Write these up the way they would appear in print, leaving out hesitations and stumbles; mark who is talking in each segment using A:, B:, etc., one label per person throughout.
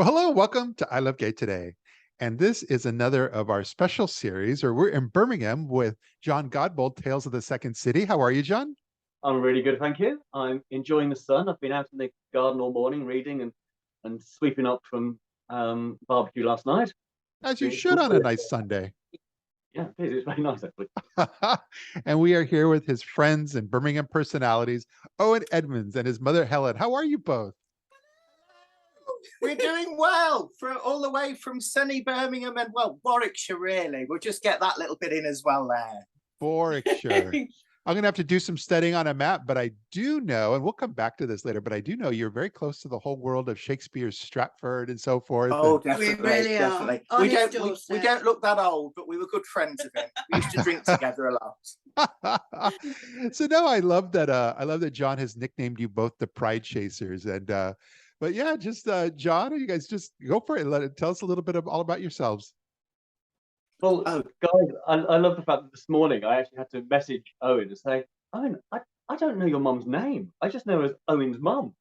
A: Well, hello, welcome to I Love Gay today. And this is another of our special series where we're in Birmingham with Jon Godbold, Tales of the Second City. How are you, John?
B: I'm really good, thank you. I'm enjoying the sun. I've been out in the garden all morning reading and sweeping up from barbecue last night.
A: As you
B: Really
A: should
B: cool.
A: on a nice Sunday.
B: Yeah, it is. It's very nice actually.
A: And we are here with his friends and Birmingham personalities, Owen Edmunds and his mother, Helen. How are you both?
C: We're doing well, all the way from sunny Birmingham and, well, Warwickshire, really. We'll just get that little bit in as well there.
A: Warwickshire. I'm going to have to do some studying on a map, but I do know, and we'll come back to this later, but I do know you're very close to the whole world of Shakespeare's Stratford and so forth.
C: Oh,
A: and
C: definitely.
D: We really
C: definitely.
D: are.
C: We don't look that old, but we were good friends of him. We used to drink together a lot.
A: So no, I love that. I love that John has nicknamed you both the Pride Chasers. And but yeah, just John, you guys just go for it. Tell us a little bit all about yourselves.
B: Well, guys, I love the fact that this morning I actually had to message Owen and say, Owen, I don't know your mum's name. I just know her as Owen's mum.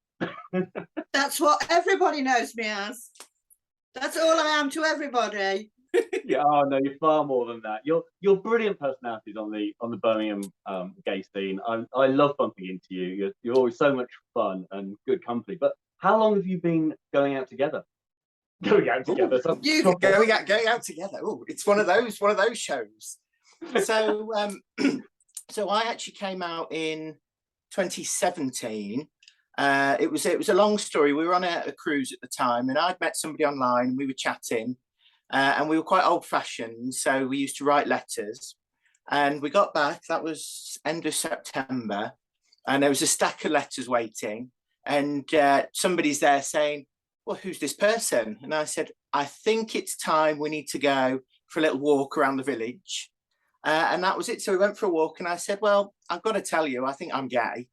D: That's what everybody knows me as. That's all I am to everybody.
B: Yeah, oh no, you're far more than that. You're brilliant personalities on the Birmingham gay scene. I love bumping into you. You're always so much fun and good company. But how long have you been going out together? Going out together.
C: Going out together. Oh, it's one of those shows. So so I actually came out in 2017. It was a long story. We were on a cruise at the time, and I'd met somebody online. We were chatting, and we were quite old-fashioned, so we used to write letters. And we got back. That was end of September, and there was a stack of letters waiting. And somebody's there saying, well, who's this person? And I said, I think it's time we need to go for a little walk around the village. And that was it. So we went for a walk, and I said, well, I've got to tell you, I think I'm gay.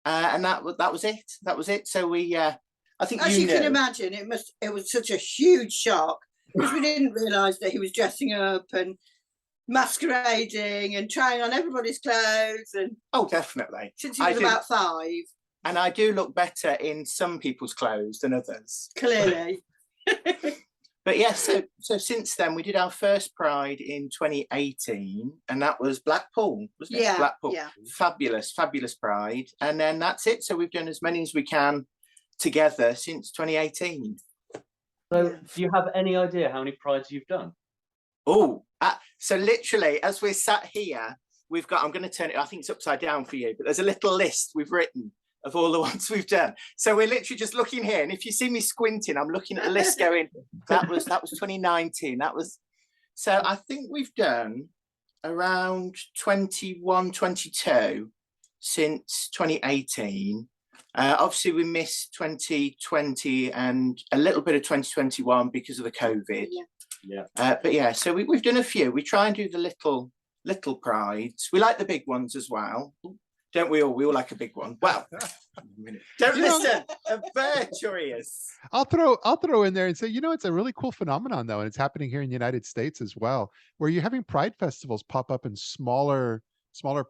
C: And that was it. That was it. So we, I think,
D: as you can imagine, it was such a huge shock because we didn't realise that he was dressing up and masquerading and trying on everybody's clothes. And
C: oh, definitely.
D: Since he was about 5.
C: And I do look better in some people's clothes than others.
D: Clearly.
C: But yes, so since then, we did our first Pride in 2018, and that was Blackpool, wasn't it?
D: Yeah,
C: Blackpool.
D: yeah.
C: Fabulous Pride. And then that's it. So we've done as many as we can together since 2018.
B: So do you have any idea how many Prides you've done?
C: Oh, so literally, as we're sat here, we've got, I'm going to turn it, I think it's upside down for you, but there's a little list we've written of all the ones we've done. So we're literally just looking here, and if you see me squinting, I'm looking at the list going, that was 2019. That was, so I think we've done around 21, 22 since 2018. Obviously we missed 2020 and a little bit of 2021 because of the COVID.
B: Yeah.
C: But yeah, so we've done a few. We try and do the little prides. We like the big ones as well. Don't we all? We all like a big one. Well, don't listen. Virtuous.
A: I'll throw in there and say, it's a really cool phenomenon though, and it's happening here in the United States as well, where you're having Pride festivals pop up in smaller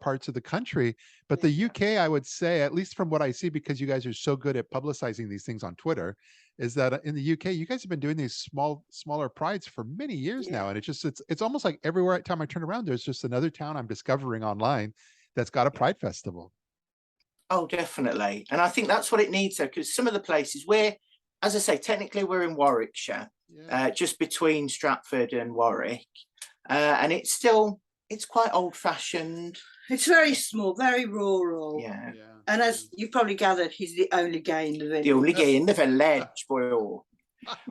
A: parts of the country. But the UK, I would say, at least from what I see, because you guys are so good at publicizing these things on Twitter, is that in the UK, you guys have been doing these smaller prides for many years now, and it's almost like everywhere time I turn around, there's just another town I'm discovering online that's got a Pride festival.
C: Oh, definitely. And I think that's what it needs, though, because some of the places as I say, technically we're in Warwickshire, just between Stratford and Warwick. And it's quite old fashioned.
D: It's very small, very rural.
C: Yeah.
D: And as you've probably gathered, he's the only gay in the village.
C: The only gay in the village, boy.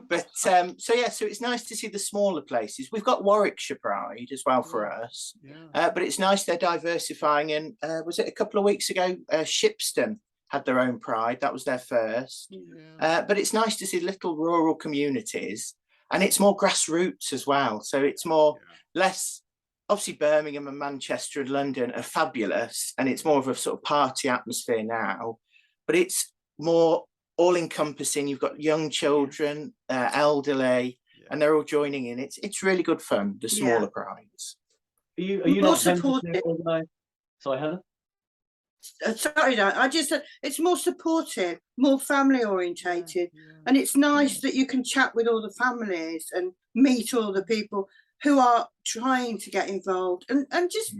C: But so it's nice to see the smaller places. We've got Warwickshire Pride as well for us, but it's nice they're diversifying. And was it a couple of weeks ago, Shipston had their own Pride? That was their first. But it's nice to see little rural communities, and it's more grassroots as well. So it's less. Obviously, Birmingham and Manchester and London are fabulous, and it's more of a sort of party atmosphere now. But it's more all-encompassing. You've got young children, elderly, and they're all joining in. It's really good fun, the smaller prides.
B: Are you not supportive? Sorry, Helen?
D: sorry, Dan, I just said it's more supportive, more family orientated, and it's nice that you can chat with all the families and meet all the people who are trying to get involved, and just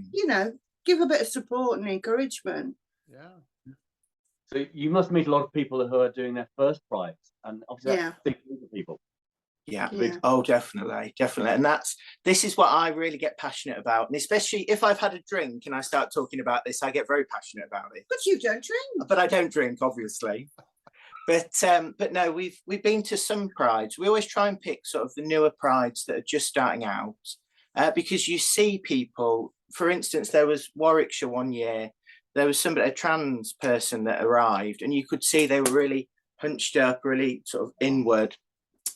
D: give a bit of support and encouragement.
A: Yeah.
B: So you must meet a lot of people who are doing their first prides, and obviously that's big group of people.
C: Yeah.
D: Yeah.
C: Oh, definitely. And this is what I really get passionate about. And especially if I've had a drink and I start talking about this, I get very passionate about it.
D: But you don't drink.
C: But I don't drink, obviously. But no, we've been to some prides. We always try and pick sort of the newer prides that are just starting out, because you see people. For instance, there was Warwickshire one year. There was a trans person that arrived, and you could see they were really hunched up, really sort of inward.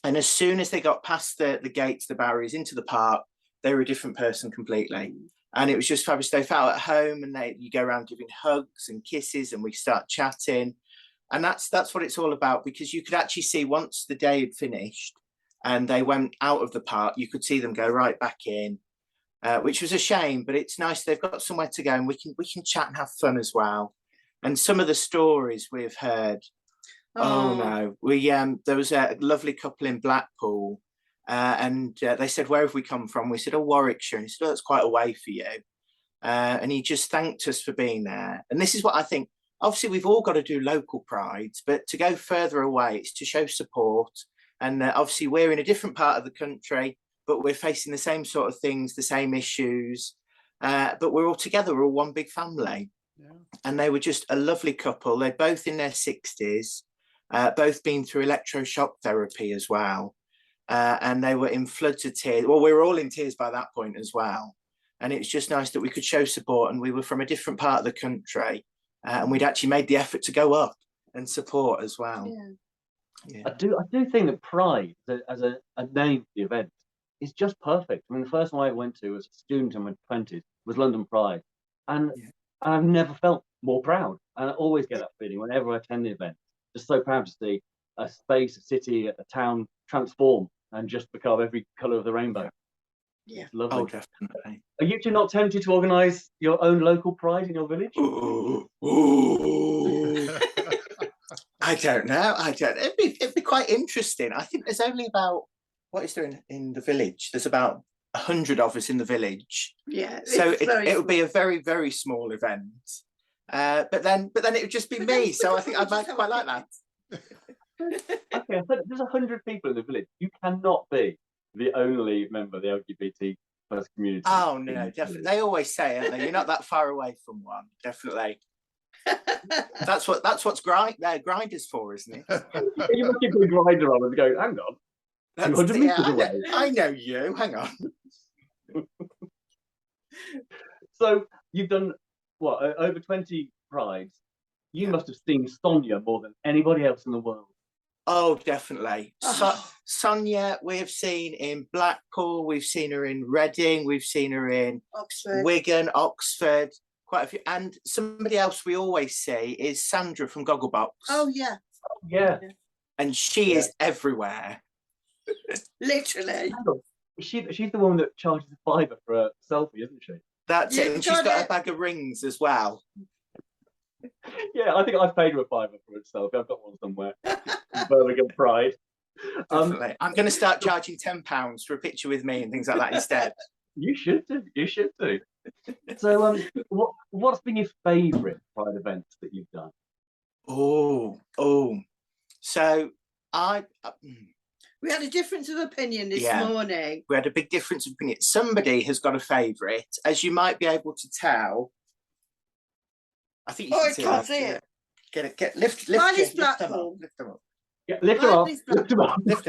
C: And as soon as they got past the gates, the barriers into the park, they were a different person completely. And it was just fabulous. They felt at home, and you go around giving hugs and kisses, and we start chatting. And that's what it's all about, because you could actually see once the day had finished and they went out of the park, you could see them go right back in, which was a shame, but it's nice they've got somewhere to go, and we can chat and have fun as well. And some of the stories we've heard, no, there was a lovely couple in Blackpool, and they said, where have we come from? We said, Warwickshire. And he said, that's quite a way for you. And he just thanked us for being there. And this is what I think. Obviously, we've all got to do local prides, but to go further away, it's to show support. And obviously, we're in a different part of the country, but we're facing the same sort of things, the same issues. But we're all together. We're all one big family. Yeah. And they were just a lovely couple. They're both in their 60s, both been through electroshock therapy as well. And they were in floods of tears. Well, we were all in tears by that point as well. And it was just nice that we could show support. And we were from a different part of the country. And we'd actually made the effort to go up and support as well. Yeah.
B: I do think that Pride, as a name for the event, is just perfect. I mean, the first one I went to as a student in my 20s was London Pride. And I've never felt more proud. And I always get that feeling whenever I attend the event. Just so proud to see a space, a city, a town transform and just become every colour of the rainbow.
D: Yeah.
B: Lovely.
C: Oh, definitely.
B: Are you two not tempted to organise your own local pride in your village?
C: I don't know. It'd be quite interesting. I think there's only about, what is there in the village? There's about 100 of us in the village.
D: Yeah.
C: So it would be a very, very small event. But then it would just be me. So I think I might quite like that.
B: Okay, there's 100 people in the village. You cannot be the only member of the LGBT plus community.
C: Oh no, definitely. They always say, aren't they? You're not that far away from one. Definitely. That's what's grinders for, isn't it?
B: You must keep the grinder on and go, hang on. 200 meters away.
C: I know you. Hang on.
B: So you've done what, over 20 prides? You must have seen Sonia more than anybody else in the world.
C: Oh, definitely. Sonia, we have seen in Blackpool, we've seen her in Reading, we've seen her in
D: Oxford,
C: Wigan, Oxford, quite a few. And somebody else we always see is Sandra from Gogglebox.
D: Oh, yeah.
B: Yeah.
C: And she is everywhere.
D: Literally.
B: She's the one that charges a £5 for a selfie, isn't she?
C: That's it. And she's got a bag of rings as well.
B: Yeah, I think I've paid her a £5 for a selfie. I've got one somewhere. Birmingham Pride.
C: Definitely. I'm going to start charging £10 for a picture with me and things like that instead.
B: You should do. You should do. So, what's been your favourite Pride events that you've done?
C: So
D: we had a difference of opinion this morning.
C: We had a big difference of opinion. Somebody has got a favourite, as you might be able to tell. I think you can
D: can't see it.
C: Lift
D: Mine is
C: them up.
D: Blackpool.
C: Lift them up.
B: Yeah, lift them up. Lift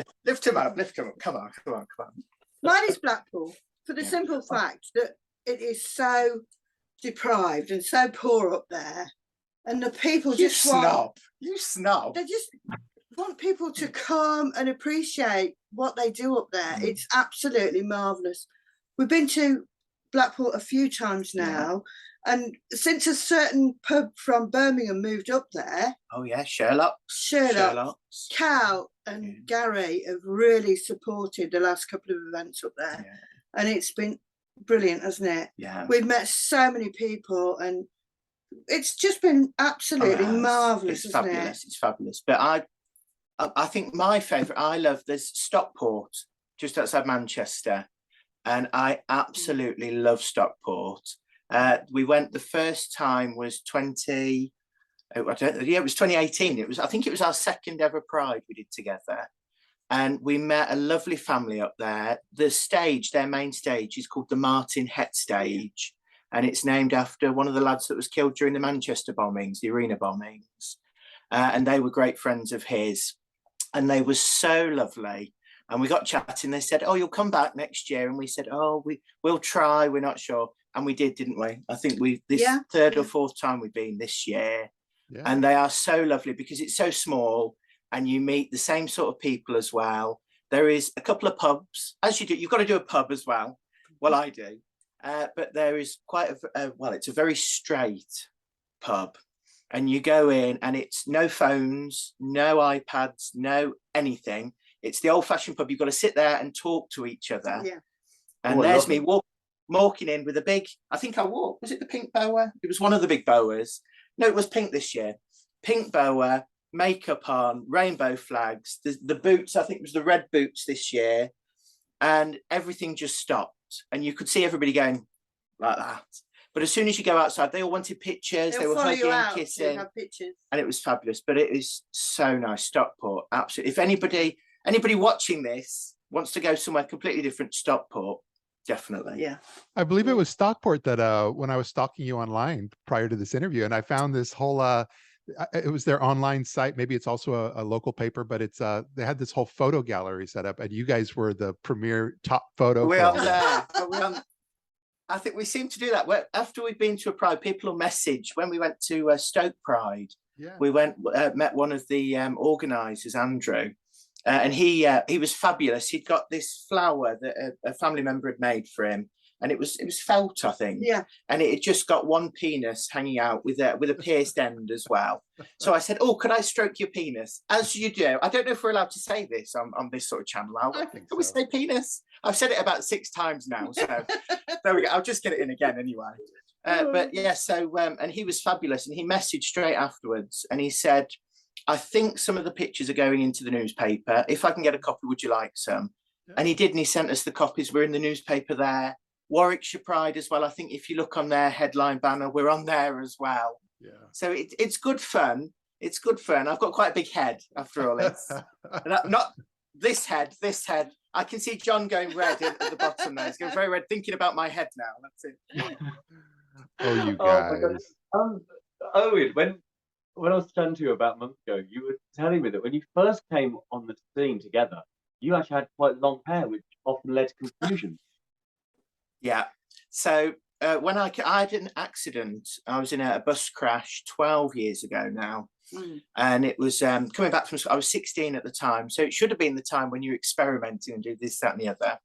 B: them up.
C: Lift them up. Come on.
D: Mine is Blackpool for the simple fact that it is so deprived and so poor up there, and the people
C: You snob.
D: They just want people to come and appreciate what they do up there. It's absolutely marvellous. We've been to Blackpool a few times now, and since a certain pub from Birmingham moved up there.
C: Oh yeah, Sherlock's.
D: Cal and Gary have really supported the last couple of events up there, and it's been brilliant, hasn't it?
C: Yeah.
D: We've met so many people, and it's just been absolutely marvellous,
C: it's
D: isn't
C: fabulous.
D: it?
C: It's fabulous. But I think my favourite, there's Stockport just outside Manchester, and I absolutely love Stockport. We went the first time was it was 2018. I think it was our second ever Pride we did together. And we met a lovely family up there. Their main stage is called the Martin Het stage. And it's named after one of the lads that was killed during the Manchester bombings, the arena bombings. And they were great friends of his. And they were so lovely. And we got chatting. They said, oh, you'll come back next year. And we said, oh, we'll try. We're not sure. And we did, didn't we? I think third or fourth time we've been this year. Yeah. And they are so lovely because it's so small. And you meet the same sort of people as well. There is a couple of pubs, as you do. You've got to do a pub as well. Well, I do. But there is quite it's a very straight pub. And you go in and it's no phones, no iPads, no anything. It's the old-fashioned pub. You've got to sit there and talk to each other. Yeah. And there's me walking in with a big, I think I walked, was it the pink boa? It was one of the big boas. No, it was pink this year. Pink boa, makeup on, rainbow flags, the boots, I think it was the red boots this year, and everything just stopped, and you could see everybody going like that. But as soon as you go outside, they all wanted pictures. They were hugging, kissing, and it was fabulous. But it is so nice, Stockport, absolutely. If anybody watching this wants to go somewhere completely different, Stockport, definitely.
D: Yeah,
A: I believe it was Stockport that when I was stalking you online prior to this interview, and I found this whole it was their online site. Maybe it's also a local paper, but it's they had this whole photo gallery set up, and you guys were the premier top photo.
C: We're on there. I think we seem to do that. After we've been to a Pride, people will message. When we went to Stoke Pride, we met one of the organisers, Andrew, and he was fabulous. He'd got this flower that a family member had made for him. And it was felt, I think. Yeah. And it had just got one penis hanging out with a pierced end as well. So I said, "Oh, could I stroke your penis?" As you do. I don't know if we're allowed to say this on this sort of channel. Can we say penis? I've said it about 6 times now. So there we go. I'll just get it in again anyway. But yeah, so and he was fabulous, and he messaged straight afterwards, and he said, "I think some of the pictures are going into the newspaper. If I can get a copy, would you like some?" Yeah. And he did, and he sent us the copies. We're in the newspaper there. Warwickshire Pride as well. I think if you look on their headline banner, we're on there as well. Yeah. So it's good fun. It's good fun. I've got quite a big head after all this. Not this head. I can see John going red at the bottom there. He's going very red, thinking about my head now. That's it.
A: Oh, you guys.
B: Owen, when I was chatting to you about a month ago, you were telling me that when you first came on the scene together, you actually had quite long hair, which often led to confusion.
C: Yeah. So when I had an accident, I was in a bus crash 12 years ago now. And it was coming back from school. I was 16 at the time. So it should have been the time when you're experimenting and do this, that, and the other.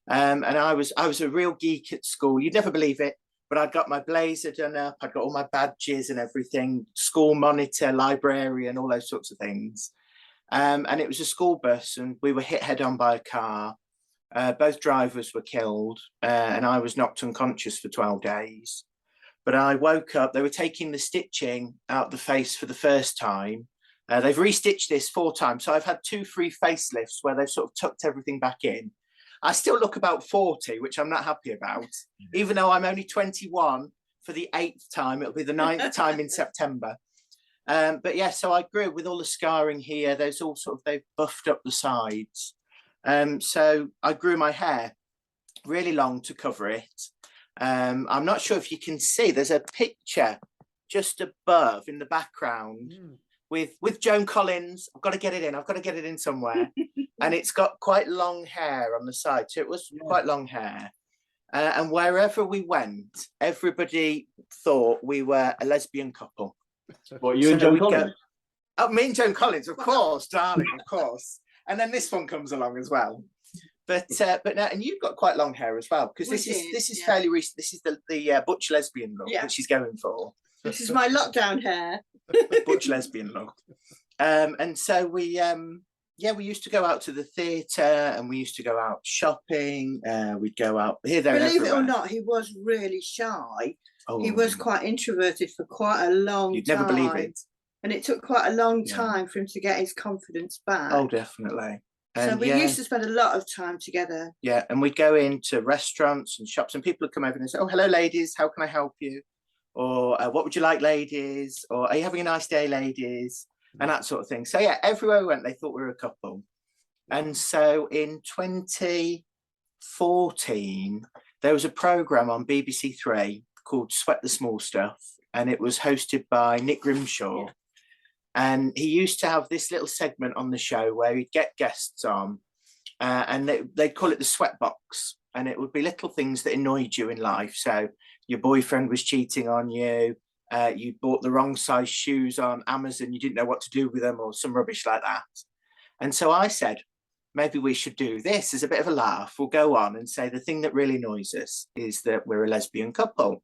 C: And I was a real geek at school. You'd never believe it, but I'd got my blazer done up. I'd got all my badges and everything, school monitor, librarian, all those sorts of things. And it was a school bus, and we were hit head on by a car. Both drivers were killed, and I was knocked unconscious for 12 days. But I woke up, they were taking the stitching out the face for the first time. They've restitched this 4 times. So I've had 2 free facelifts where they've sort of tucked everything back in. I still look about 40, which I'm not happy about, even though I'm only 21 for the 8th time. It'll be the 9th time in September. But yeah, so I grew with all the scarring here. There's all sort of, they've buffed up the sides. So I grew my hair really long to cover it. I'm not sure if you can see, there's a picture just above in the background with Joan Collins. I've got to get it in somewhere. And it's got quite long hair on the side. So it was quite long hair. And wherever we went, everybody thought we were a lesbian couple.
B: What, you and Joan Collins?
C: Me and Joan Collins, of course, darling, of course. And then this one comes along as well. But now, and you've got quite long hair as well, because this is fairly recent. This is the butch lesbian look that she's going for.
D: This is my lockdown hair.
C: Butch lesbian look. And so we used to go out to the theatre, and we used to go out shopping. We'd go out here, there,
D: Believe it or not, he was really shy. he was quite introverted for quite a long time.
C: You'd never believe it.
D: And it took quite a long time for him to get his confidence back.
C: Oh, definitely. And
D: so we used to spend a lot of time together.
C: Yeah, and we'd go into restaurants and shops, and people would come over and say, "Oh, hello, ladies. How can I help you?" Or "What would you like, ladies?" Or "Are you having a nice day, ladies?" And that sort of thing. So yeah, everywhere we went, they thought we were a couple. And so in 2014, there was a programme on BBC Three called Sweat the Small Stuff, and it was hosted by Nick Grimshaw. And he used to have this little segment on the show where he'd get guests on, and they'd call it the sweat box. And it would be little things that annoyed you in life. So your boyfriend was cheating on you, you bought the wrong size shoes on Amazon, you didn't know what to do with them, or some rubbish like that. And so I said, maybe we should do this as a bit of a laugh. We'll go on and say the thing that really annoys us is that we're a lesbian couple.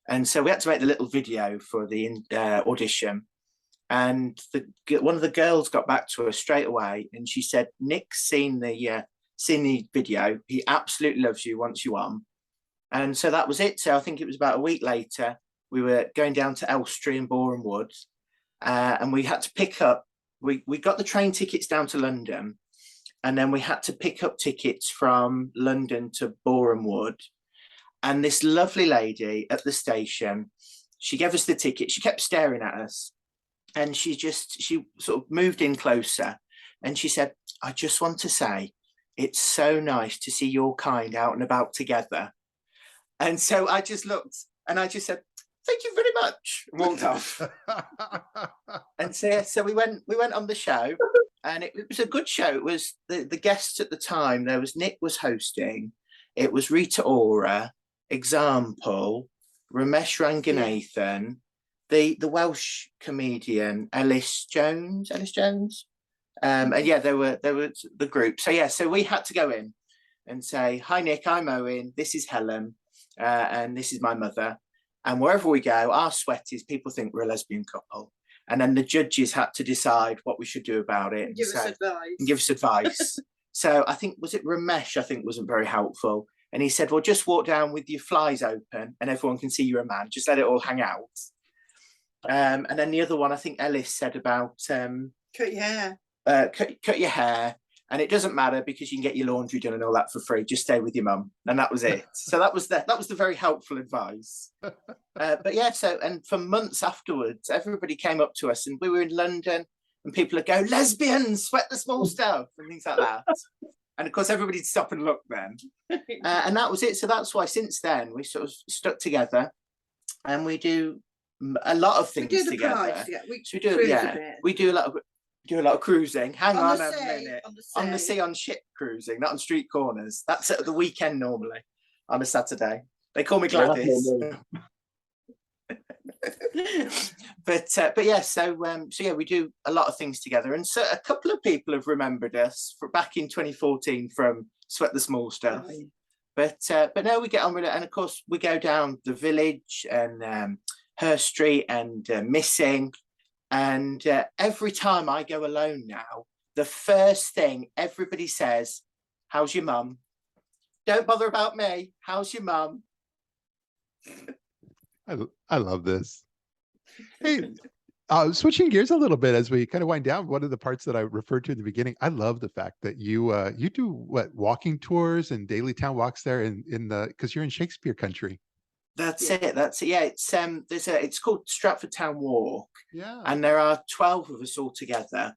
C: And so we had to make the little video for the audition. And one of the girls got back to us straight away, and she said, "Nick's seen the video. He absolutely loves you, wants you on." And so that was it. So I think it was about a week later, we were going down to Elstree and Boreham Wood, and we had to pick up. We got the train tickets down to London, and then we had to pick up tickets from London to Boreham Wood. And this lovely lady at the station, she gave us the ticket. She kept staring at us. And she sort of moved in closer, and she said, "I just want to say, it's so nice to see your kind out and about together." And so I just looked and I just said, "Thank you very much," and walked off. And so we went on the show, and it was a good show. It was the guests at the time. There was Nick was hosting. It was Rita Ora, Example, Ramesh Ranganathan, the Welsh comedian Ellis Jones, and yeah, there were the group. So yeah, so we had to go in and say, "Hi Nick, I'm Owen. This is Helen, and this is my mother." And wherever we go, our sweat is people think we're a lesbian couple, and then the judges had to decide what we should do about it and give us advice. So I think, was it Ramesh? I think wasn't very helpful, and he said, "Well, just walk down with your flies open, and everyone can see you're a man. Just let it all hang out." And then the other one, I think Ellis said about
D: cut your hair.
C: Cut your hair, and it doesn't matter because you can get your laundry done and all that for free. Just stay with your mum, and that was it. So that was the very helpful advice. But yeah, so and for months afterwards, everybody came up to us, and we were in London, and people would go, "Lesbians, sweat the small stuff," and things like that. And of course, everybody'd stop and look then, and that was it. So that's why since then we sort of stuck together, and we do a lot of things together. We do a lot of cruising. Hang on a minute. On the sea, on ship cruising, not on street corners. That's at the weekend normally, on a Saturday. They call me Gladys. But yeah, so yeah, we do a lot of things together, and so a couple of people have remembered us for back in 2014 from Sweat the Small Stuff. But now we get on with it, and of course we go down the village and Her Street and Missing, and every time I go alone now, the first thing everybody says, "How's your mum? Don't bother about me. How's your mum?"
A: I love this. Hey, switching gears a little bit as we kind of wind down, one of the parts that I referred to in the beginning, I love the fact that you do walking tours and daily town walks there in the, because you're in Shakespeare country.
C: That's it. Yeah, it's called Stratford Town Walk.
A: Yeah.
C: And there are 12 of us all together.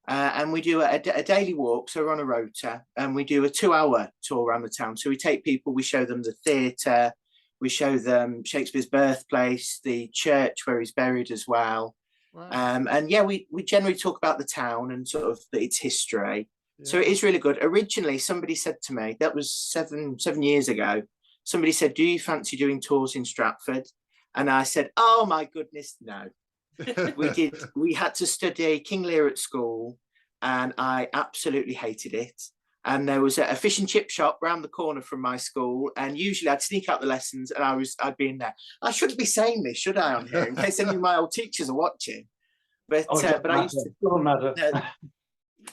C: And we do a daily walk, so we're on a rota, and we do a 2-hour tour around the town. So we take people, we show them the theatre, we show them Shakespeare's birthplace, the church where he's buried as well.
A: Wow.
C: And yeah, we generally talk about the town and sort of its history.
A: Yeah.
C: So it is really good. Originally, somebody said to me, that was seven years ago, somebody said, "Do you fancy doing tours in Stratford?" And I said, "Oh my goodness, no." We had to study King Lear at school, and I absolutely hated it. And there was a fish and chip shop round the corner from my school, and usually I'd sneak out the lessons, and I'd be in there. I shouldn't be saying this, should I, on here, in case any of my old teachers are watching? But I used to.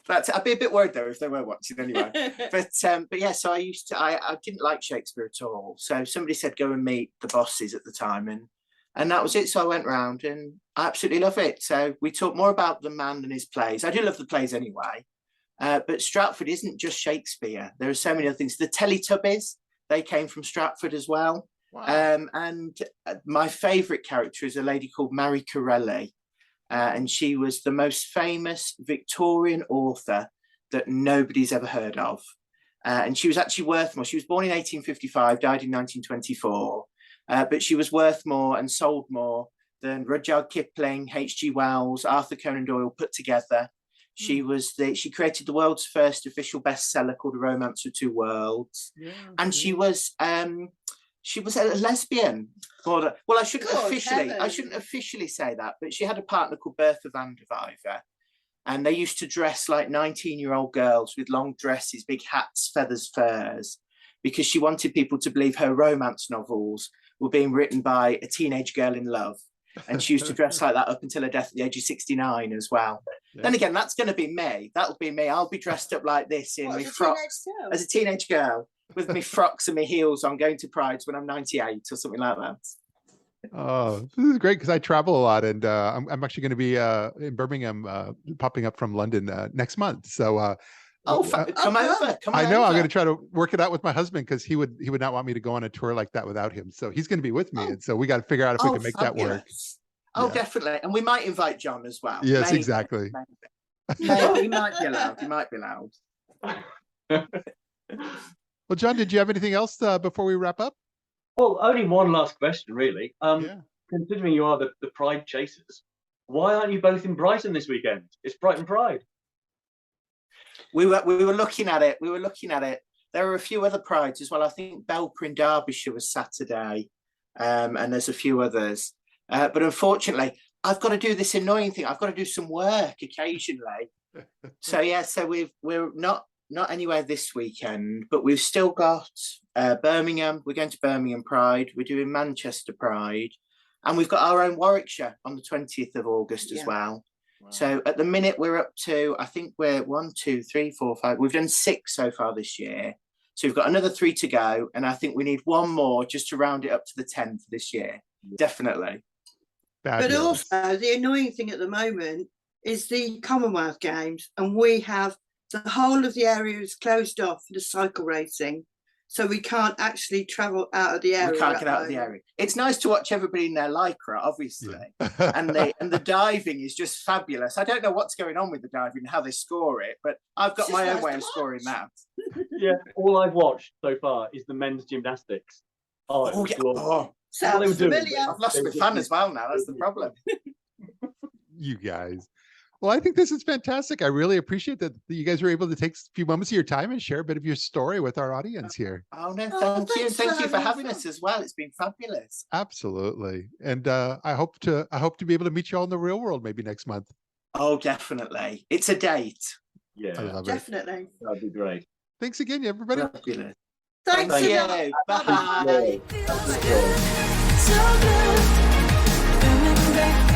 C: I'd be a bit worried though if they were watching anyway. But yeah, so I didn't like Shakespeare at all. So somebody said go and meet the bosses at the time, and that was it. So I went round and I absolutely love it. So we talk more about the man than his plays. I do love the plays anyway. But Stratford isn't just Shakespeare. There are so many other things. The Teletubbies, they came from Stratford as well.
A: Wow.
C: And my favourite character is a lady called Marie Corelli. And she was the most famous Victorian author that nobody's ever heard of. And she was actually worth more. She was born in 1855, died in 1924. But she was worth more and sold more than Rudyard Kipling, H.G. Wells, Arthur Conan Doyle put together. She created the world's first official bestseller called A Romance of Two Worlds. Yeah, and she was a lesbian. Well, I shouldn't officially say that, but she had a partner called Bertha van der Weiver, and they used to dress like 19-year-old girls with long dresses, big hats, feathers, furs, because she wanted people to believe her romance novels were being written by a teenage girl in love. And she used to dress like that up until her death at the age of 69 as well. Yeah. Then again, that's going to be me. That'll be me. I'll be dressed up like this in my frocks as a teenage girl with my frocks and my heels on, going to Prides when I'm 98 or something like that.
A: Oh, this is great because I travel a lot, and I'm actually going to be in Birmingham, popping up from London next month. So.
C: Come over.
A: I know. I'm going to try to work it out with my husband because he would not want me to go on a tour like that without him. So he's going to be with me, and so we got to figure out if we can make that work.
C: Oh, yeah. Definitely, and we might invite Jon as well.
A: Yes, maybe, exactly.
C: Maybe. He might be allowed. He might be allowed.
A: Well, Jon, did you have anything else before we wrap up?
B: Well, only one last question, really. Considering you are the Pride chasers, why aren't you both in Brighton this weekend? It's Brighton Pride.
C: We were looking at it. There are a few other prides as well. I think Belper in Derbyshire was Saturday, and there's a few others. But unfortunately, I've got to do this annoying thing. I've got to do some work occasionally. So we're not anywhere this weekend, but we've still got Birmingham. We're going to Birmingham Pride. We're doing Manchester Pride, and we've got our own Warwickshire on the 20th of August as well. Wow. So at the minute we're up to, I think we're 1, 2, 3, 4, 5. We've done 6 so far this year. So we've got another 3 to go. And I think we need 1 more just to round it up to the 10th this year. Definitely.
D: Fabulous. But also the annoying thing at the moment is the Commonwealth Games. And we have the whole of the area is closed off for the cycle racing. So we can't actually travel out of the area.
C: We can't get out of the area. It's nice to watch everybody in their lycra, obviously. Yeah. and the diving is just fabulous. I don't know what's going on with the diving, how they score it, but I've got my own way of scoring that.
B: Yeah, all I've watched so far is the men's gymnastics.
D: Sounds familiar.
C: I've lost my fan as well now. That's the problem.
A: You guys. Well, I think this is fantastic. I really appreciate that you guys were able to take a few moments of your time and share a bit of your story with our audience here.
C: Oh, no, thank you. Thank you for having us as well. It's been fabulous.
A: Absolutely. And I hope to be able to meet you all in the real world maybe next month.
C: Oh, definitely. It's a date.
B: Yeah,
A: I love
D: definitely.
B: That'd be great.
A: Thanks again, everybody.
C: Fabulous.
D: Thanks
C: you.
D: Bye.
B: So good.